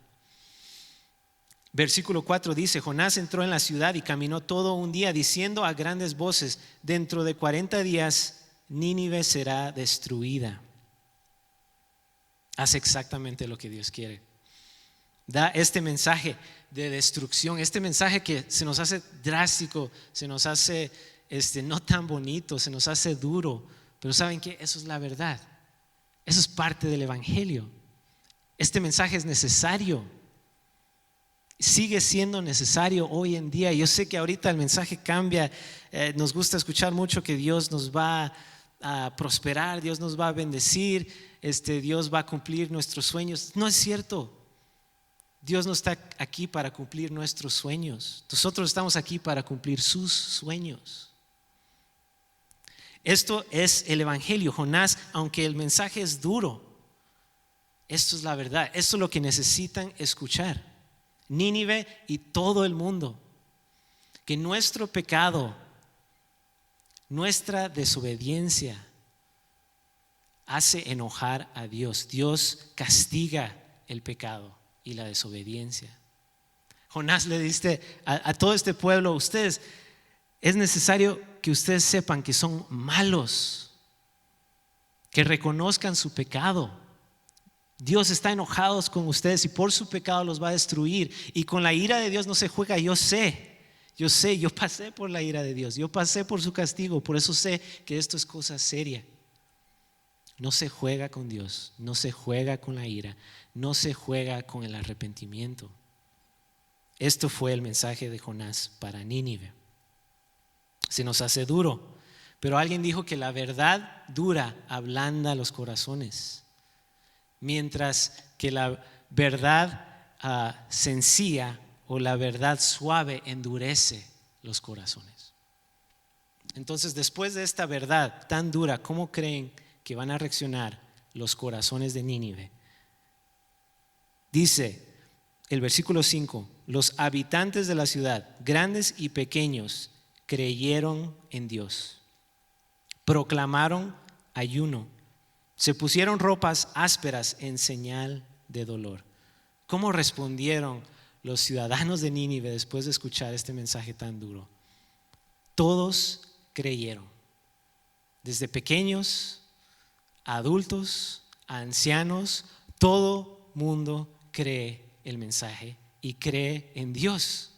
Versículo 4 dice, Jonás entró en la ciudad y caminó todo un día diciendo a grandes voces, dentro de 40 días Nínive será destruida. Hace exactamente lo que Dios quiere. Da este mensaje de destrucción, este mensaje que se nos hace drástico, se nos hace no tan bonito, se nos hace duro, pero ¿saben qué? Eso es la verdad. Eso es parte del evangelio. Este mensaje es necesario. Sigue siendo necesario hoy en día. Yo sé que ahorita el mensaje cambia. Nos gusta escuchar mucho que Dios nos va a prosperar, Dios nos va a bendecir, Dios va a cumplir nuestros sueños. No es cierto. Dios no está aquí para cumplir nuestros sueños. Nosotros estamos aquí para cumplir sus sueños. Esto es el evangelio. Jonás, aunque el mensaje es duro, esto es la verdad. Esto es lo que necesitan escuchar Nínive y todo el mundo. Que nuestro pecado, nuestra desobediencia, hace enojar a Dios. Dios castiga el pecado y la desobediencia. Jonás le dice a todo este pueblo: ustedes, es necesario que ustedes sepan que son malos, que reconozcan su pecado. Dios está enojado con ustedes y por su pecado los va a destruir. Y con la ira de Dios no se juega. Yo pasé por la ira de Dios, yo pasé por su castigo, por eso sé que esto es cosa seria. No se juega con Dios, no se juega con la ira, no se juega con el arrepentimiento. Esto fue el mensaje de Jonás para Nínive. Se nos hace duro, pero alguien dijo que la verdad dura ablanda los corazones, mientras que la verdad sencilla o la verdad suave endurece los corazones. Entonces, después de esta verdad tan dura, ¿cómo creen que van a reaccionar los corazones de Nínive? Dice el versículo 5: los habitantes de la ciudad, grandes y pequeños, creyeron en Dios, proclamaron ayuno, se pusieron ropas ásperas en señal de dolor. ¿Cómo respondieron los ciudadanos de Nínive después de escuchar este mensaje tan duro? Todos creyeron, desde pequeños, adultos, ancianos, todo mundo cree el mensaje y cree en Dios.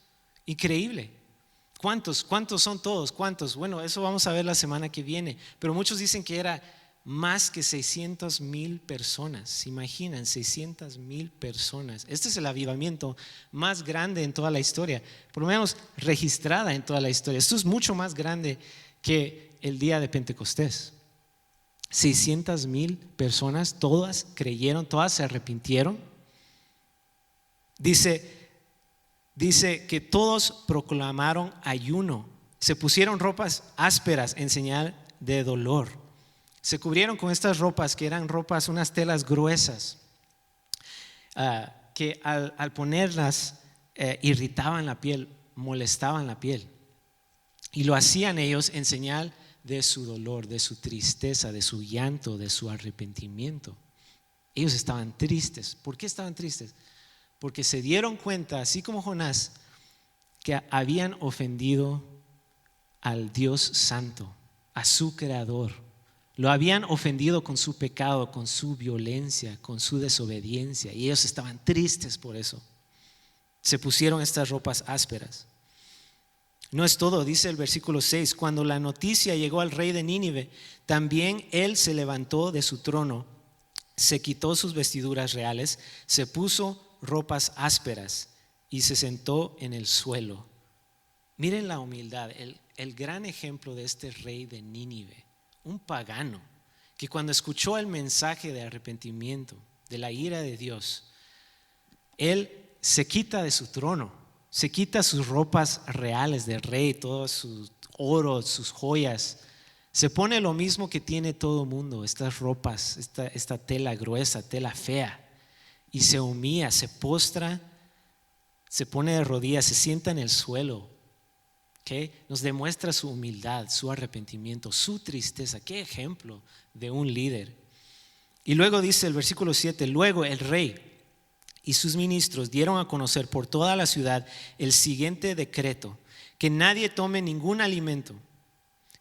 Increíble. ¿Cuántos son todos? ¿Cuántos? Bueno, eso vamos a ver la semana que viene, pero muchos dicen que era más que 600,000 personas. ¿Se imaginan? 600,000 personas. Este es el avivamiento más grande en toda la historia, por lo menos registrada en toda la historia. Esto es mucho más grande que el día de Pentecostés. 600,000 personas, todas creyeron, todas se arrepintieron. Dice que todos proclamaron ayuno, se pusieron ropas ásperas en señal de dolor. Se cubrieron con estas ropas que eran ropas, unas telas gruesas, que al ponerlas irritaban la piel, molestaban la piel. Y lo hacían ellos en señal de su dolor, de su tristeza, de su llanto, de su arrepentimiento. Ellos estaban tristes. ¿Por qué estaban tristes? Porque se dieron cuenta, así como Jonás, que habían ofendido al Dios Santo, a su Creador. Lo habían ofendido con su pecado, con su violencia, con su desobediencia, y ellos estaban tristes por eso. Se pusieron estas ropas ásperas. No es todo, dice el versículo 6: cuando la noticia llegó al rey de Nínive, también él se levantó de su trono, se quitó sus vestiduras reales, se puso ropas ásperas y se sentó en el suelo. Miren la humildad, el gran ejemplo de este rey de Nínive, un pagano que cuando escuchó el mensaje de arrepentimiento, de la ira de Dios, él se quita de su trono, se quita sus ropas reales de rey, todo su oro, sus joyas, se pone lo mismo que tiene todo mundo, estas ropas, esta tela gruesa, tela fea, y se humilla, se postra, se pone de rodillas, se sienta en el suelo. ¿Okay? Nos demuestra su humildad, su arrepentimiento, su tristeza. Qué ejemplo de un líder. Y luego dice el versículo 7: luego el rey y sus ministros dieron a conocer por toda la ciudad el siguiente decreto: que nadie tome ningún alimento,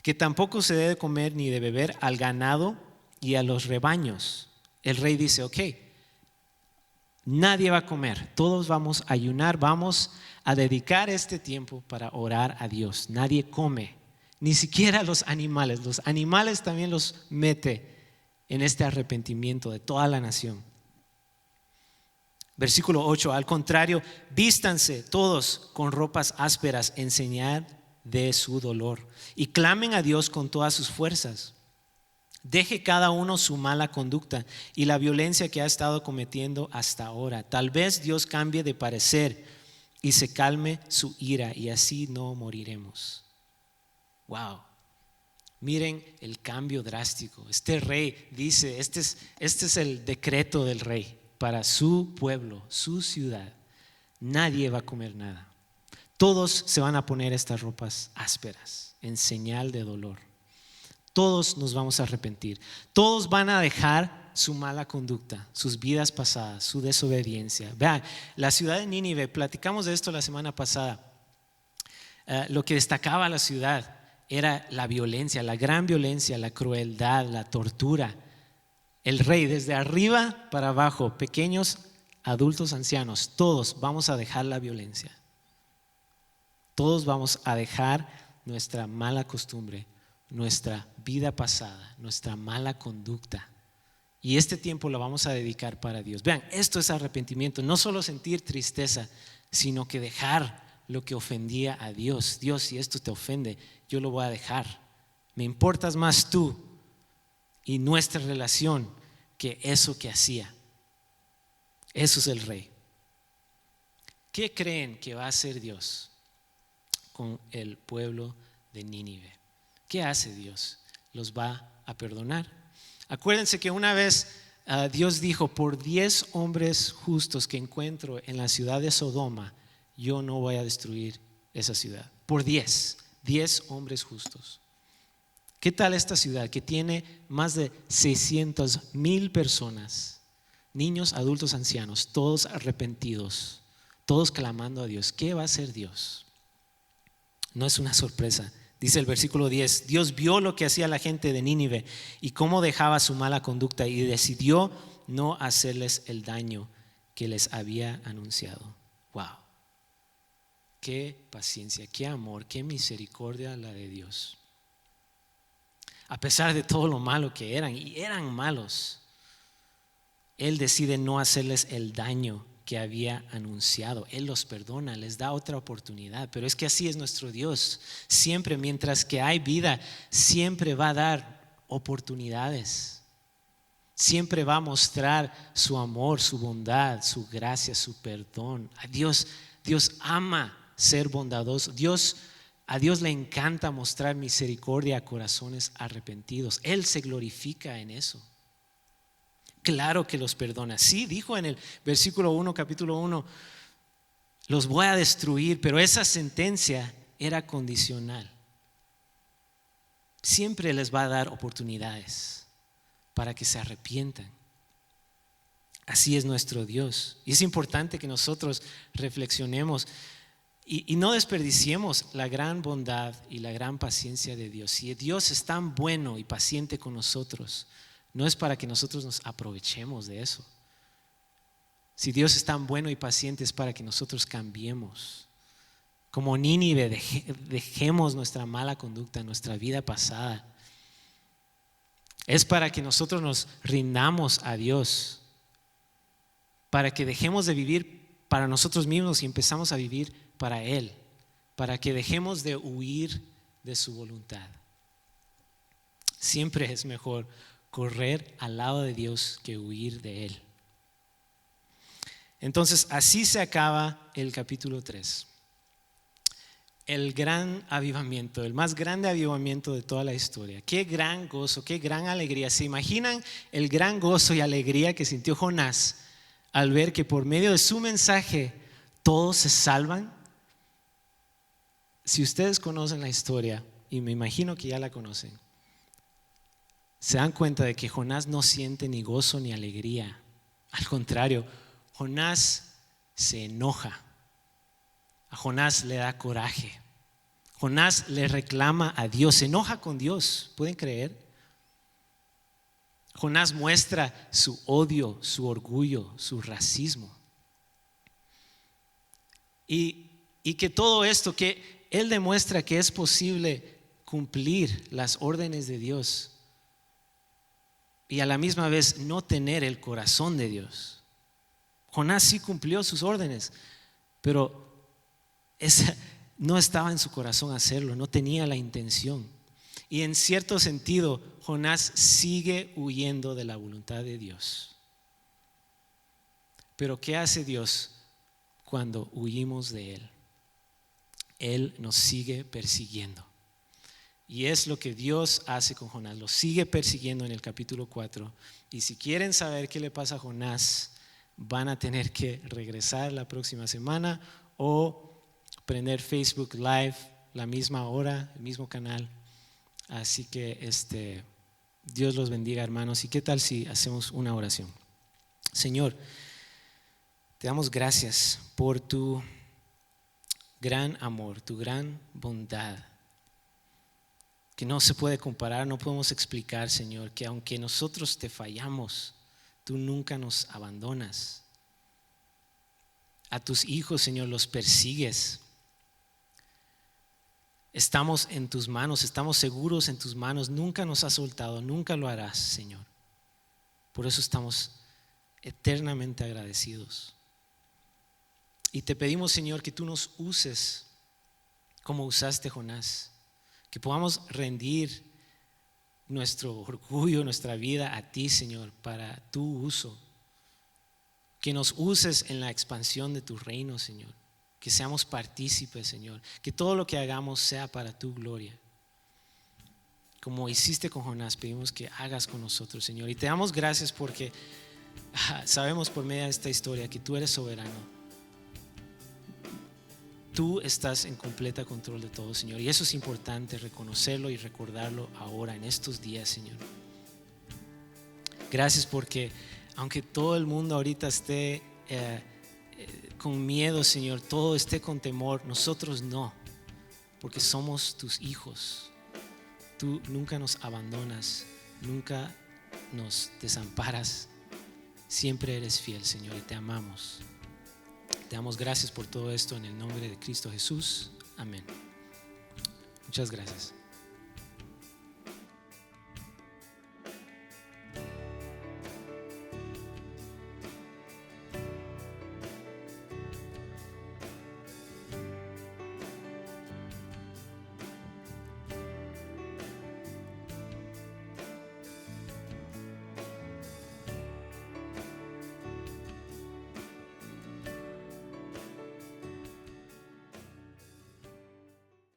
que tampoco se debe comer ni de beber al ganado y a los rebaños. El rey dice: ok, nadie va a comer, todos vamos a ayunar, vamos a dedicar este tiempo para orar a Dios. Nadie come, ni siquiera los animales. Los animales también los mete en este arrepentimiento de toda la nación. Versículo 8: al contrario, vístanse todos con ropas ásperas en señal de su dolor y clamen a Dios con todas sus fuerzas. Deje cada uno su mala conducta y la violencia que ha estado cometiendo hasta ahora. Tal vez Dios cambie de parecer y se calme su ira y así no moriremos. Wow. Miren el cambio drástico. Este rey dice, este es el decreto del rey para su pueblo, su ciudad. Nadie va a comer nada. Todos se van a poner estas ropas ásperas en señal de dolor. Todos nos vamos a arrepentir. Todos van a dejar su mala conducta, sus vidas pasadas, su desobediencia. Vean, la ciudad de Nínive, platicamos de esto la semana pasada. Lo que destacaba la ciudad era la violencia, la gran violencia, la crueldad, la tortura. El rey, desde arriba para abajo, pequeños, adultos, ancianos, todos vamos a dejar la violencia. Todos vamos a dejar nuestra mala costumbre, nuestra vida pasada, nuestra mala conducta. Y este tiempo lo vamos a dedicar para Dios. Vean, esto es arrepentimiento, no solo sentir tristeza, sino que dejar lo que ofendía a Dios. Dios, si esto te ofende, yo lo voy a dejar. Me importas más tú y nuestra relación que eso que hacía. Eso es el rey. ¿Qué creen que va a hacer Dios con el pueblo de Nínive? ¿Qué hace Dios? ¿Los va a perdonar? Acuérdense que una vez Dios dijo: por 10 hombres justos que encuentro en la ciudad de Sodoma, yo no voy a destruir esa ciudad. Por 10 hombres justos. ¿Qué tal esta ciudad que tiene más de 600,000 personas? Niños, adultos, ancianos, todos arrepentidos, todos clamando a Dios. ¿Qué va a hacer Dios? No es una sorpresa. Dice el versículo 10: Dios vio lo que hacía la gente de Nínive y cómo dejaba su mala conducta, y decidió no hacerles el daño que les había anunciado. Wow. Qué paciencia, qué amor, qué misericordia la de Dios. A pesar de todo lo malo que eran, y eran malos, Él decide no hacerles el daño que había anunciado. Él los perdona, les da otra oportunidad. Pero es que así es nuestro Dios. Siempre, mientras que hay vida, siempre va a dar oportunidades. Siempre va a mostrar su amor, su bondad, su gracia, su perdón. Dios ama ser bondadoso. A Dios le encanta mostrar misericordia a corazones arrepentidos. Él se glorifica en eso. Claro que los perdona. Sí, dijo en el versículo 1, capítulo 1, los voy a destruir, pero esa sentencia era condicional. Siempre les va a dar oportunidades para que se arrepientan. Así es nuestro Dios. Y es importante que nosotros reflexionemos y no desperdiciemos la gran bondad y la gran paciencia de Dios. Si Dios es tan bueno y paciente con nosotros, no es para que nosotros nos aprovechemos de eso. Si Dios es tan bueno y paciente, es para que nosotros cambiemos. Como Nínive, dejemos nuestra mala conducta, nuestra vida pasada. Es para que nosotros nos rindamos a Dios, para que dejemos de vivir para nosotros mismos y empezamos a vivir para Él, para que dejemos de huir de su voluntad. Siempre es mejor correr al lado de Dios que huir de Él. Entonces, así se acaba el capítulo 3. El gran avivamiento, el más grande avivamiento de toda la historia. Qué gran gozo, qué gran alegría. ¿Se imaginan el gran gozo y alegría que sintió Jonás al ver que por medio de su mensaje todos se salvan? Si ustedes conocen la historia, y me imagino que ya la conocen, se dan cuenta de que Jonás no siente ni gozo ni alegría. Al contrario, Jonás se enoja. A Jonás le da coraje. Jonás le reclama a Dios, se enoja con Dios. ¿Pueden creer? Jonás muestra su odio, su orgullo, su racismo. Y que todo esto, que él demuestra que es posible cumplir las órdenes de Dios y a la misma vez no tener el corazón de Dios. Jonás sí cumplió sus órdenes, pero no estaba en su corazón hacerlo, no tenía la intención. Y en cierto sentido, Jonás sigue huyendo de la voluntad de Dios. Pero ¿qué hace Dios cuando huimos de Él? Él nos sigue persiguiendo. Y es lo que Dios hace con Jonás. Lo sigue persiguiendo en el capítulo 4. Y si quieren saber qué le pasa a Jonás, van a tener que regresar la próxima semana o prender Facebook Live la misma hora, el mismo canal, Así que Dios los bendiga, hermanos. ¿Y qué tal si hacemos una oración? Señor, te damos gracias por tu gran amor, tu gran bondad, que no se puede comparar, no podemos explicar, Señor, que aunque nosotros te fallamos, tú nunca nos abandonas. A tus hijos, Señor, los persigues. Estamos en tus manos, estamos seguros en tus manos, nunca nos has soltado, nunca lo harás, Señor. Por eso estamos eternamente agradecidos. Y te pedimos, Señor, que tú nos uses como usaste a Jonás, que podamos rendir nuestro orgullo, nuestra vida a ti, Señor, para tu uso. Que nos uses en la expansión de tu reino, Señor. Que seamos partícipes, Señor. Que todo lo que hagamos sea para tu gloria. Como hiciste con Jonás, pedimos que hagas con nosotros, Señor. Y te damos gracias porque sabemos por medio de esta historia que tú eres soberano. Tú estás en completa control de todo, Señor. Y eso es importante reconocerlo y recordarlo ahora, en estos días, Señor. Gracias porque aunque todo el mundo ahorita esté con miedo, Señor, todo esté con temor, nosotros no, porque somos tus hijos. Tú nunca nos abandonas, nunca nos desamparas. Siempre eres fiel, Señor, y te amamos. Te damos gracias por todo esto en el nombre de Cristo Jesús. Amén. Muchas gracias.